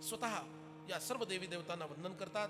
स्वतः या सर्व देवी देवतांना वंदन करतात,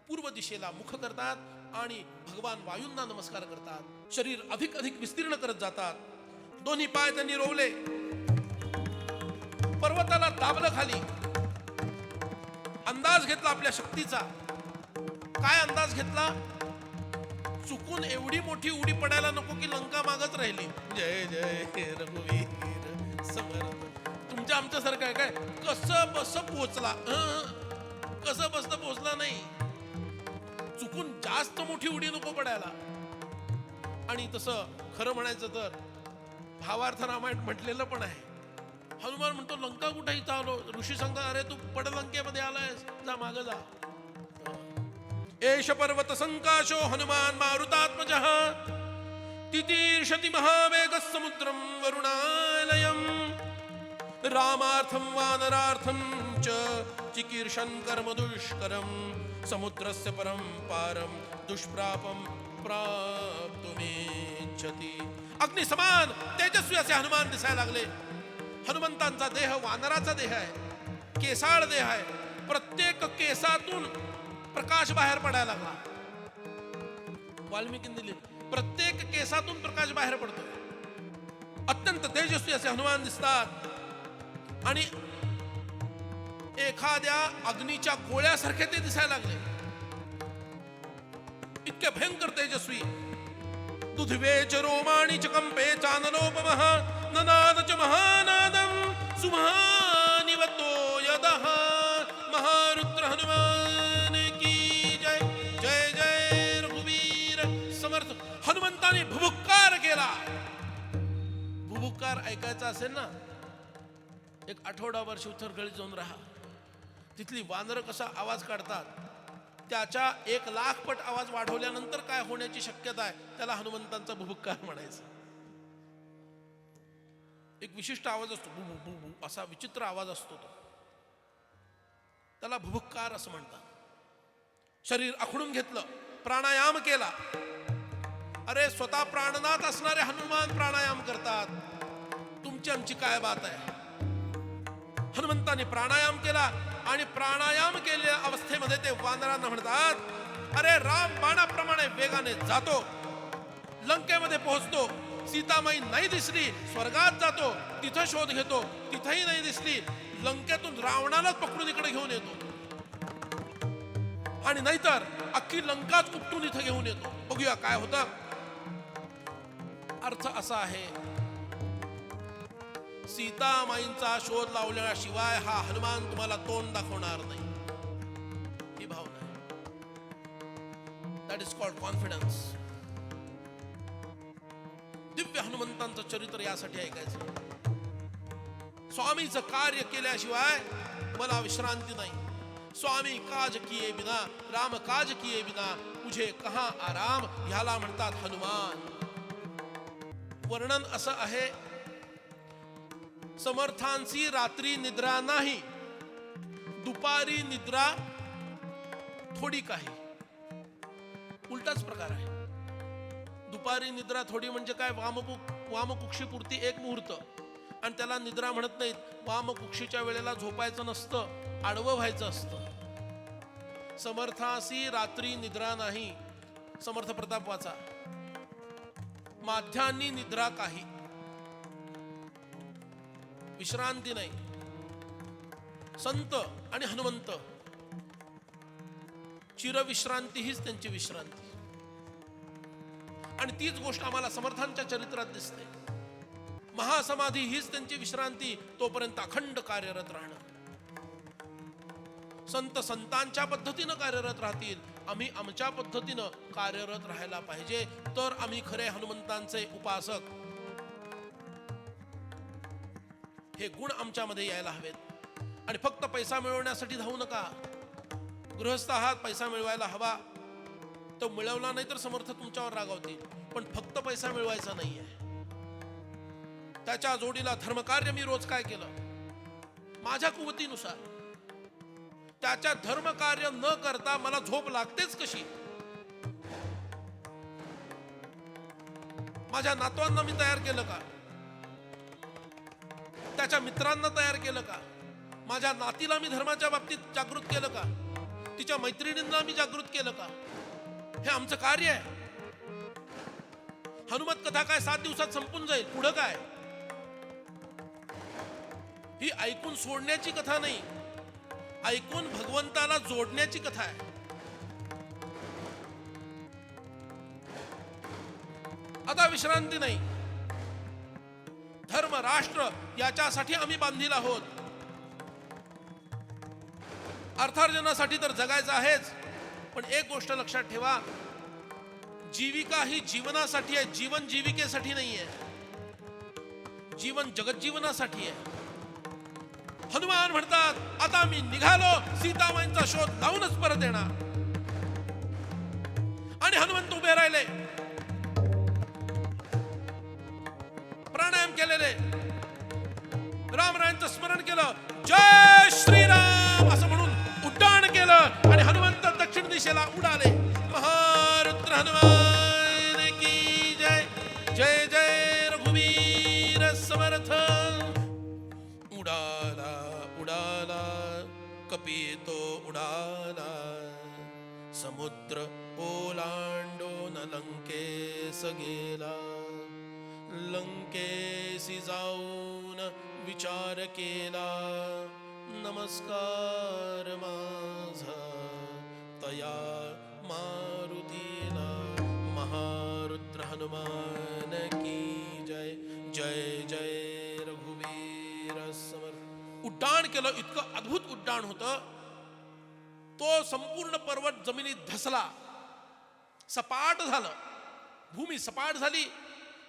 पूर्व दिशेला मुख करतात आणि भगवान वायूंना नमस्कार करतात. शरीर अधिक अधिक विस्तीर्ण करत जातात. दोन्ही पाय त्यांनी रोवले, पर्वताला दाबलं खाली. अंदाज घेतला आपल्या शक्तीचा. काय अंदाज घेतला? चुकून एवढी मोठी उडी पडायला नको की लंका मागच राहिली. जय जय रघुवीर समर्थ. तुमच्या आमच्यासारखं आहे काय? कसं बस पोचला, कसं बस पोचला नाही. चुकून जास्त मोठी उडी नको पडायला. आणि तसं खरं म्हणायचं तर भावार्थ रामायण म्हटलेलं पण आहे. हनुमान म्हणतो लंका कुठे इथं आलो. ऋषी सांगतात अरे तू पडलंकेमध्ये आलायस, जा माग जा. एष पर्वत संकाशो हनुमान मारुतात्मजः तितीर्षति महावेगः समुद्रं वरुणालयम् रामार्थं वानरार्थं च चिकीर्षन् कर्म दुष्करं समुद्रस्य परं पारं दुष्प्रापं प्राप्तुमिच्छति. अग्नि समान तेजस्वी असे हनुमान दिसायला लागले. हनुमंतांचा देह वानराचा देह आहे, केसाळ देह आहे. प्रत्येक केसातून प्रकाश बाहेर पडायला लागला. वाल्मिकींनी दिले प्रत्येक केसातून प्रकाश बाहेर पडतो. अत्यंत तेजस्वी असे हनुमान दिसतात आणि एखाद्या अग्नीच्या गोळ्यासारखे ते दिसायला लागले. इतके भयंकर तेजस्वी. दुधिवे च रोमाणि च कंपे चानलोपमः ननाद च महानादं सुमहानिवतो यदः. महारुद्र हनुमान की जय. जय जय रघुवीर समर्थ. हनुमंताने भुभुक्कार केला. भुभुक्कार ऐकायचा असेल ना, एक आठवडाभर शिवथरगळीत जाऊन राहा. तिथली वानरं कसा आवाज काढतात त्याच्या 1,00,000 पट आवाज वाढवल्यानंतर काय होण्याची शक्यता आहे त्याला हनुमंतांचा भुभुक्कार म्हणायचा. एक विशिष्ट आवाज असतो, भू भू भू असा विचित्र आवाज असतो तो, त्याला भुभुक्कार असं म्हणतात. शरीर आखडून घेतलं, प्राणायाम केला. अरे स्वतः प्राणनाथ असणारे हनुमान प्राणायाम करतात, तुमची आमची काय बात आहे. हनुमंताने प्राणायाम केला आणि प्राणायाम केलेल्या अवस्थेमध्ये ते वानरांना म्हणतात अरे राम बाणाप्रमाणे वेगाने जातो, लंकेमध्ये पोहोचतो. सीतामाई नाही दिसली, स्वर्गात जातो, तिथं शोध घेतो, तिथंही नाही दिसली, लंकेतून रावणालाच पकडून इकडे घेऊन येतो आणि नाहीतर अख्खी लंकाच उपटून इथं घेऊन येतो. बघूया काय होतं. अर्थ असा आहे, सीतामाईंचा शोध लावल्याशिवाय हा हनुमान तुम्हाला तोंड दाखवणार नाही. ही भावना आहे. That is called confidence. Divya हनुमंतांचं चरित्र यासाठी ऐकायचं. स्वामीचं कार्य केल्याशिवाय मला विश्रांती नाही. स्वामी काज किए बिना राम काज किए बिना मुझे कहां आराम. ह्याला म्हणतात हनुमान. वर्णन असं आहे, समर्थांची रात्री निद्रा नाही, दुपारी निद्रा थोडी काही. उलटाच प्रकार आहे. दुपारी निद्रा थोडी म्हणजे काय, वामकुक्षीपुरती एक मुहूर्त, आणि त्याला निद्रा म्हणत नाहीत. वामकुक्षीच्या वेळेला झोपायचं नसतं, आडवं व्हायचं असतं. समर्थासी रात्री निद्रा नाही. समर्थ प्रताप वाचा. माध्यान्नी निद्रा काही, विश्रांती नाही. संत आणि हनुमंत चिरविश्रांती हीच त्यांची विश्रांती. आणि तीच गोष्ट आम्हाला समर्थांच्या चरित्रात दिसते. महासमाधी हीच त्यांची विश्रांती, तोपर्यंत अखंड कार्यरत राहणं. संत संतांच्या पद्धतीनं कार्यरत राहतील, आम्ही आमच्या पद्धतीनं कार्यरत राहायला पाहिजे, तर आम्ही खरे हनुमंतांचे उपासक. हे गुण आमच्यामध्ये यायला हवेत. आणि फक्त पैसा मिळवण्यासाठी धावू नका. गृहस्थ आहात, पैसा मिळवायला हवा, तो मिळवला नाही तर समर्थ तुमच्यावर रागावतील. पण फक्त पैसा मिळवायचा नाहीये. त्याच्या जोडीला धर्मकार्य मी रोज काय केलं माझ्या कुवतीनुसार. त्याच्या धर्मकार्य न करता मला झोप लागतेच कशी. माझ्या नातवांना मी तयार केलं का? त्याच्या मित्रांना तयार केलं का? माझ्या नातीला मी धर्माच्या बाबतीत जागृत केलं का? तिच्या मैत्रिणींना मी जागृत केलं का? हे आमचं कार्य आहे. हनुमत कथा काय 7 दिवसात संपून जाईल? पुढं काय? ही ऐकून सोडण्याची कथा नाही, ऐकून भगवंताला जोडण्याची कथा आहे. आता विश्रांती नाही. धर्म राष्ट्र याच्यासाठी आम्ही बांधील आहोत. अर्थार्जनासाठी तर जगायचं आहेच, पण एक गोष्ट लक्षात ठेवा, जीविका ही जीवनासाठी आहे, जीवन जीविकेसाठी नाहीये. जीवन जगज्जीवनासाठी आहे. हनुमान म्हणतात, आता मी निघालो, सीतामाईंचा शोध लावूनच परत येणार. आणि हनुमंत उभे राहिले, प्राणायाम केलेले, रामरायांचं स्मरण केलं, जय श्रीराम असं म्हणून उड्डाण केलं आणि हनुमंत दक्षिण दिशेला उडाले. महारुद्र हनुमान की जय. जय जय रघुवीर समर्थ. उडाला उडाला कपितो उडाला, समुद्र ओलांडून लंकेस गेला. लंकेसी जाऊन विचार केला, नमस्कार माझा तया मारुतीला. महारुद्र हनुमान की जय. जय जय रघुवीर समर्थ. उड्डाण केलं, इतकं अद्भुत उड्डाण होतं. तो संपूर्ण पर्वत जमिनीत धसला, सपाट झालं, भूमी सपाट झाली.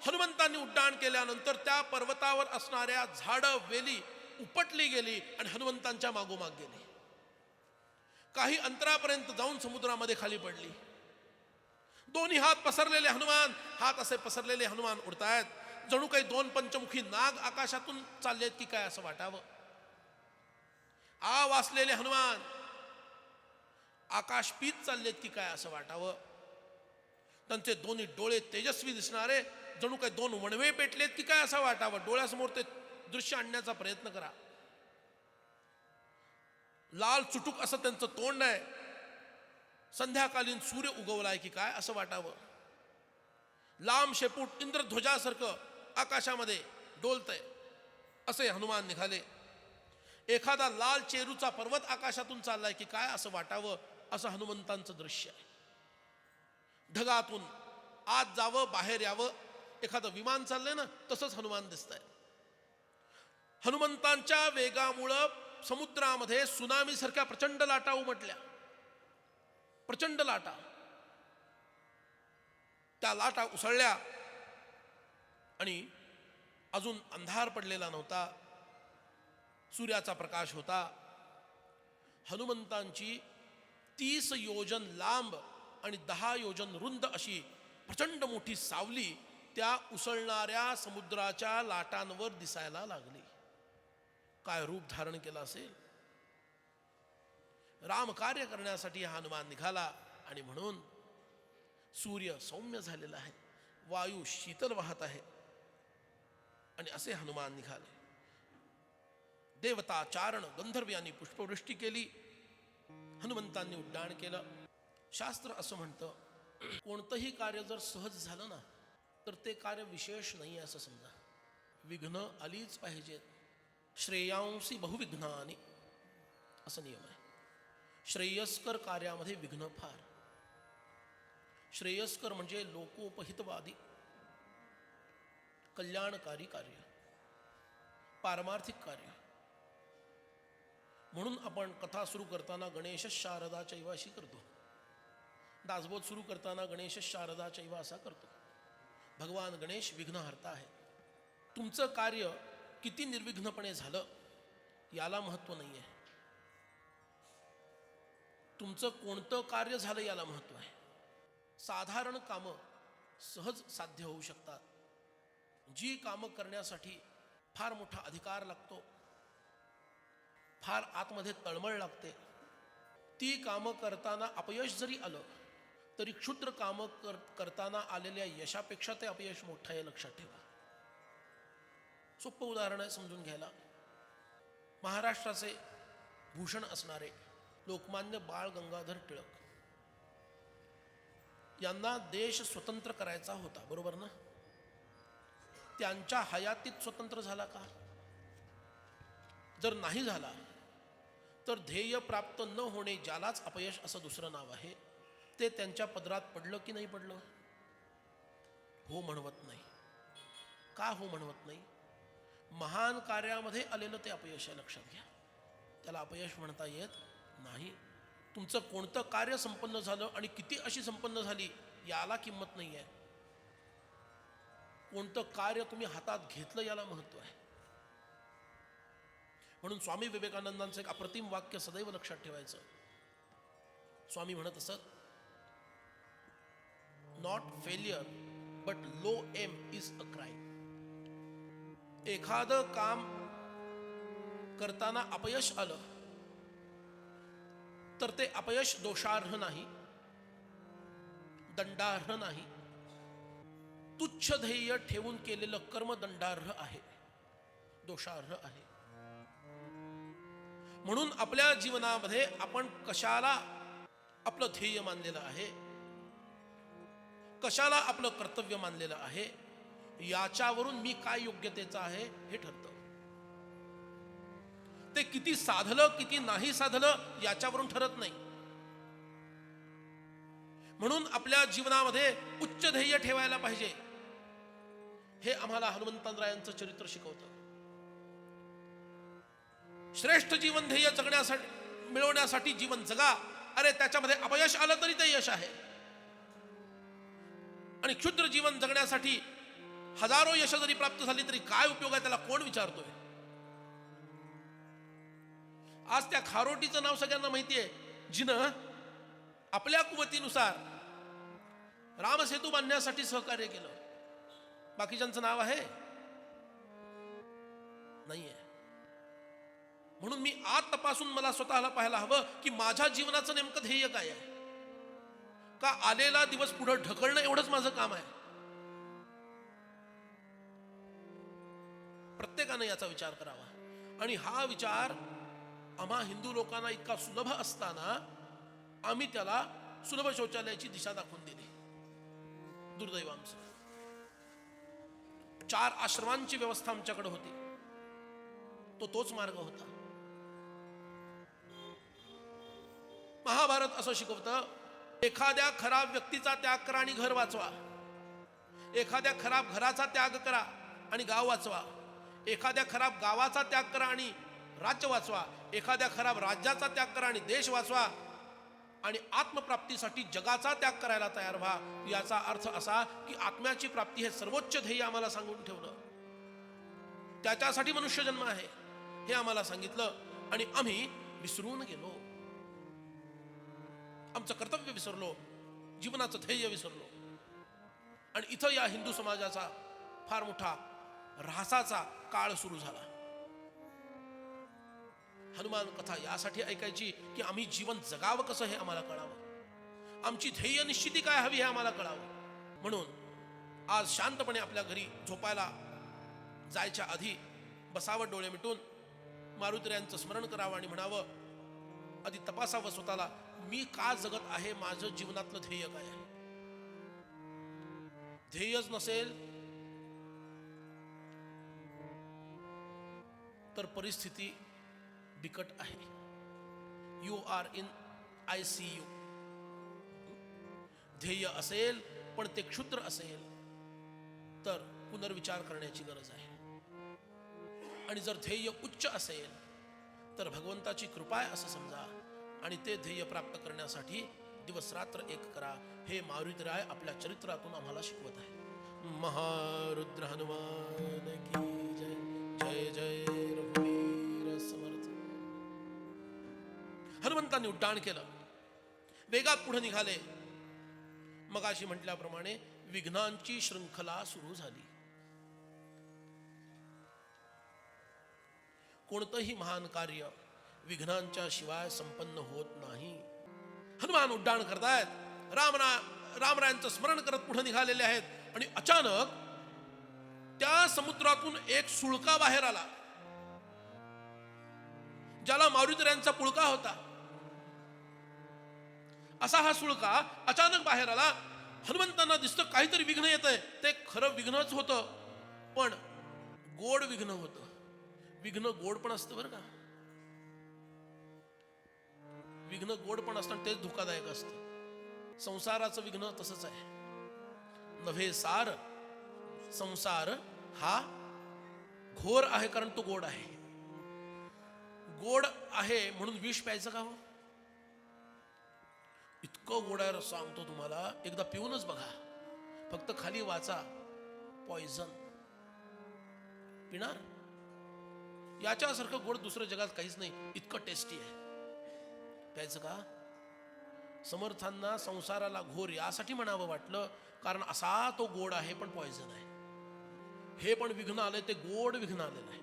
हनुमंतांनी उड्डाण केल्यानंतर त्या पर्वतावर असणाऱ्या झाडं वेली उपटली गेली आणि हनुमंतांच्या मागोमाग गेली. काही अंतरापर्यंत जाऊन समुद्रामध्ये खाली पडली. दोन्ही हात पसरलेले हनुमान, हात असे पसरलेले हनुमान उडतायत, जणू काही 2 पंचमुखी नाग आकाशातून चाललेत की काय असं वाटावं. वासलेले हनुमान आकाशपीत चाललेत की काय असं वाटावं. त्यांचे दोन्ही डोळे तेजस्वी दिसणारे, जणू काही 2 वणवे पेटलेत की काय असं वाटावं. डोळ्यासमोर ते दृश्य आणण्याचा प्रयत्न करा. लाल चुटुक असं त्यांचं तोंड आहे, संध्याकालीन सूर्य उगवलाय की काय असं वाटावं. लांब शेपूट इंद्रध्वजासारखं आकाशामध्ये डोलतंय असे हनुमान निघाले. एखादा लाल चेरूचा पर्वत आकाशातून चाललाय की काय असं वाटावं, असं हनुमंतांचं दृश्य आहे. ढगातून आत जावं, बाहेर यावं, एखादं विमान चाललंय ना, तसंच हनुमान दिसतंय. हनुमंतांच्या वेगामुळं समुद्रामध्ये सुनामी सारख्या प्रचंड लाटा उमटल्या, प्रचंड लाटा. त्या लाटा उसळल्या आणि अजून अंधार पडलेला नव्हता, सूर्याचा प्रकाश होता. हनुमंतांची 30 योजन लांब आणि 10 योजन रुंद अशी प्रचंड मोठी सावली त्या उसळणाऱ्या समुद्राच्या लाटांवर दिसायला लागली. काय रूप धारण केलं असेल. राम कार्य करण्यासाठी हा हनुमान निघाला आणि म्हणून सूर्य सौम्य झालेला आहे, वायू शीतल वाहत आहे आणि असे हनुमान निघाले. देवता चारण गंधर्व यांनी पुष्पवृष्टी केली, हनुमंतांनी उड्डाण केलं. शास्त्र असं म्हणतं, कोणतंही कार्य जर सहज झालं ना तर ते कार्य विशेष नाही असं समजा. विघ्न आलीच पाहिजेत. श्रेयांसी बहुविघ्नानी असं नियम आहे. श्रेयस्कर कार्यामध्ये विघ्न फार. श्रेयस्कर म्हणजे लोकोपहितवादी, कल्याणकारी कार्य, पारमार्थिक कार्य. म्हणून आपण कथा सुरू करताना गणेश शारदा चैव अशी करतो, दासबोध सुरू करताना गणेश शारदा चैव असा करतो. भगवान गणेश विघ्नहर्ता आहे. तुमचं कार्य किती निर्विघ्नपणे झालं याला महत्त्व नाही आहे, तुमचं कोणतं कार्य झालं याला महत्त्व आहे. साधारण कामं सहज साध्य होऊ शकतात. जी कामं करण्यासाठी फार मोठा अधिकार लागतो, फार आतमध्ये तळमळ लागते, ती कामं करताना अपयश जरी आलं तरी क्षुद्र कामं करताना आलेल्या यशापेक्षा ते अपयश मोठं आहे, लक्षात ठेवा. सोपं उदाहरण आहे समजून घ्यायला. महाराष्ट्राचे भूषण असणारे लोकमान्य बाळ गंगाधर टिळक यांना देश स्वतंत्र करायचा होता, बरोबर ना? त्यांच्या हयातीत स्वतंत्र झाला का? जर नाही झाला तर ध्येय प्राप्त न होणे, ज्यालाच अपयश असं दुसरं नाव आहे, ते त्यांच्या पदरात पडलं की नाही पडलं? हो म्हणवत नाही. का हो म्हणवत नाही? महान कार्यामध्ये आलेलं ते अपयश आहे, लक्षात घ्या. त्याला अपयश म्हणता येत नाही. तुमचं कोणतं कार्य संपन्न झालं आणि किती अशी संपन्न झाली याला किंमत नाही आहे. कोणतं कार्य तुम्ही हातात घेतलं याला महत्व आहे. म्हणून स्वामी विवेकानंदांचं एक अप्रतिम वाक्य सदैव लक्षात ठेवायचं. स्वामी म्हणत असत, not failure but low aim is a crime. एखादं काम करताना अपयश आलं तर ते अपयश दोषार्ह नाही, दंडार्ह नाही. तुच्छ ध्येय ठेवून केलेलं कर्म दंडार्ह आहे, दोषार्ह आहे. म्हणून आपल्या जीवनामध्ये आपण कशाला आपलं ध्येय मानलेलं आहे, कशाला आपलं कर्तव्य मानलेलं आहे, याच्यावरून मी काय योग्यतेचं आहे हे ठरतं. ते किती साधलं किती नाही साधलं याच्यावरून ठरत नाही. म्हणून आपल्या जीवनामध्ये उच्च ध्येय ठेवायला पाहिजे, हे आम्हाला हनुमंतरायांचं चरित्र शिकवतं. श्रेष्ठ जीवन ध्येय जगण्यासाठी मिळवण्यासाठी जीवन जगा. अरे त्याच्यामध्ये अपयश आलं तरी ते यश आहे. आणि क्षुद्र जीवन जगण्यासाठी हजारो यश जरी प्राप्त झाली तरी काय उपयोग आहे, त्याला कोण विचारतोय? आज त्या खारोटीचं नाव सगळ्यांना माहिती आहे, जिनं आपल्या कुवतीनुसार रामसेतू बांधण्यासाठी सहकार्य केलं. बाकीच्यांचं नाव आहे नाहीये. म्हणून मी आत तपासून मला स्वतःला पाहायला हवं की माझ्या जीवनाचं नेमकं ध्येय काय आहे. का आलेला दिवस पुढे ढकलणं एवढंच माझं काम आहे? प्रत्येकाने याचा विचार करावा. आणि हा विचार आम्हा हिंदू लोकांना इतका सुलभ असताना आम्ही त्याला सुलभ शौचालयाची दिशा दाखवून दिली. दुर्दैव आमचं. 4 आश्रमांची व्यवस्था आमच्याकडे होती, तोच मार्ग होता. महाभारत असं शिकवतं, एखाद्या खराब व्यक्तीचा त्याग करा आणि घर वाचवा. एखाद्या खराब घराचा त्याग करा आणि गाव वाचवा. एखाद्या खराब गावाचा त्याग करा आणि राज्य वाचवा. एखाद्या खराब राज्याचा त्याग करा आणि देश वाचवा. आणि आत्मप्राप्तीसाठी जगाचा त्याग करायला तयार व्हा. याचा अर्थ असा की आत्म्याची प्राप्ती हे सर्वोच्च ध्येय आम्हाला सांगून ठेवलं. त्याच्यासाठी मनुष्य जन्म आहे हे आम्हाला सांगितलं आणि आम्ही विसरून गेलो. आमचं कर्तव्य विसरलो, जीवनाचं ध्येय विसरलो. आणि इथं या हिंदू समाजाचा फार मोठा ऱ्हासाचा काळ सुरू झाला. हनुमान कथा यासाठी ऐकायची की आम्ही जीवन जगावं कसं हे आम्हाला कळावं, आमची ध्येय निश्चिती काय हवी हे आम्हाला कळावं. म्हणून आज शांतपणे आपल्या घरी झोपायला जायच्या आधी बसावं डोळे मिटून, मारुतीरायांचं स्मरण करावं आणि म्हणावं, आधी तपासावं स्वतःला, मी का जगत आहे, माझं जीवनातलं ध्येय काय आहे. ध्येयच नसेल तर परिस्थिती बिकट आहे. You are in ICU. ध्येय असेल पण ते क्षुद्र असेल तर पुनर्विचार करण्याची गरज आहे. आणि जर ध्येय उच्च असेल तर भगवंताची कृपा आहे असं समजा आणि ते ध्येय प्राप्त करण्यासाठी दिवस रात्र एक करा. हे मारुतीराय आपल्या चरित्रातून आम्हाला शिकवत आहे. महारुद्र हनुमान की जय. जय जय रघुवीर समर्थ. हनुमंतांनी उड्डाण केलं, वेगात पुढे निघाले. मगाशी म्हटल्याप्रमाणे विघ्नांची शृंखला सुरू झाली. कोणतंही महान कार्य विघ्नांच्या शिवाय संपन्न होत नाही. हनुमान उड्डाण करतायत, रामरायांचं स्मरण करत पुढे निघालेले आहेत आणि अचानक त्या समुद्रातून एक सुळका बाहेर आला. ज्याला मारुतीरायांचा पुळका होता, असा हा सुळका अचानक बाहेर आला. हनुमंतांना दिसतं काहीतरी विघ्न येत आहे. ते खरं विघ्नच होतं, पण गोड विघ्न होतं. विघ्न गोड पण असतं बरं का, विघ्न गोड पण असतं, तेच धोकादायक असतं. संसाराचं विघ्न तसंच आहे. नव्हे सार संसार हा घोर आहे, कारण तो गोड आहे. गोड आहे म्हणून विष प्यायचं का हो? इतकं गोड आहे सांगतो तुम्हाला, एकदा पिऊनच बघा. फक्त खाली वाचा पॉइझन. पिणार? याच्यासारखं गोड दुसऱ्या जगात काहीच नाही, इतकं टेस्टी आहे. प्यायचं का? समर्थांना संसाराला घोर यासाठी म्हणावं वाटलं, कारण असा तो गोड आहे पण पॉइझन आहे. हे पण विघ्न आलंय, ते गोड विघ्न आलेलं आहे.